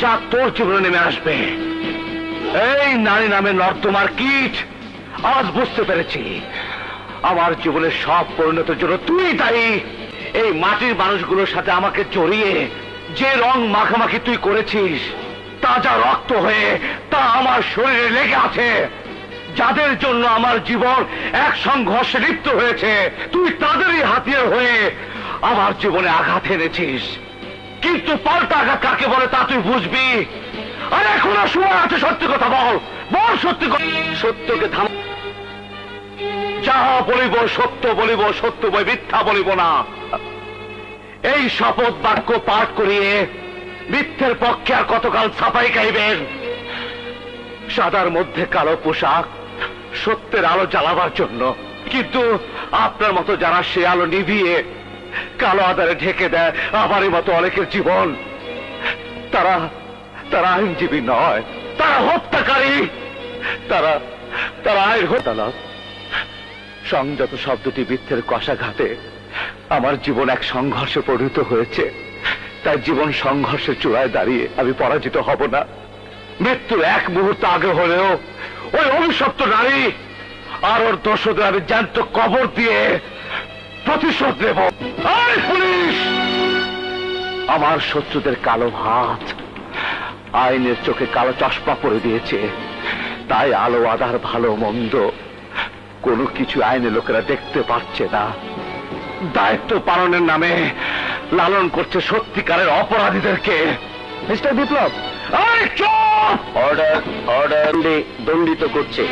পোশাক তোর জীবনে নেমে আসবে। এই নারী নামে নর্দমার কীট, আজ বুঝতে পেরেছি আমার জীবনের সব পরিণতির জন্য তুই দায়ী। এই মাটির মানুষগুলোর সাথে আমাকে জড়িয়ে যে রং মাখামাখি তুই করেছিস, তাজা রক্ত হয়ে তা আমার শরীরে লেগে আছে। যাদের জন্য আমার জীবন এক সংঘর্ষে লিপ্ত হয়েছে, তুই তাদেরই হাতিয়ার হয়ে আমার জীবনে আঘাত এনেছিস। কিন্তু পাল্টা আঘাত কাকে বলে তা তুই বুঝবি। আর এখনো সময় আছে, সত্যি কথা বল, বল সত্যি কথা। সত্যকে থাম, যাহা বলিব সত্য বলিব, সত্য বই মিথ্যা বলিব না। এই শপথ বাক্য পাঠ করিয়ে মিথ্যের পক্ষে আর কতকাল ছাপাই গাইবেন? সাদার মধ্যে কালো পোশাক সত্যের আলো জ্বালাবার জন্য, কিন্তু আপনার মতো যারা সে আলো নিভিয়ে কালো আধারে ঢেকে দেয় আমারই মতো অনেকের জীবন, তারা তারা আইনজীবী নয়, তারা হত্যাকারী। তারা তারা আইন হত্যালক। সংযত শব্দটি মিথ্যের কষাঘাতে আমার জীবন এক সংঘর্ষে পরিণত হয়েছে। তাই জীবন সংঘর্ষের চূড়ায় দাঁড়িয়ে আমি পরাজিত হব না। মৃত্যুর এক মুহূর্ত আগে হলেও ওই অভিশপ্ত নারী আর ওর দোষদের আমি জ্যান্ত কবর দিয়ে প্রতিশোধ নেব। পুলিশ, আমার শত্রুদের কালো হাত আইনের চোখে কালো চশমা পরে দিয়েছে। তাই আলো আধার ভালো মন্দ কোনো কিছু আইনের লোকেরা দেখতে পাচ্ছে না। দায়িত্ব পালনের নামে লালন করছে সত্যিকারের অপরাধীদেরকে। মিস্টার বিপ্লব, চুপ! অর্ডার অর্ডার, দণ্ডিত করছে।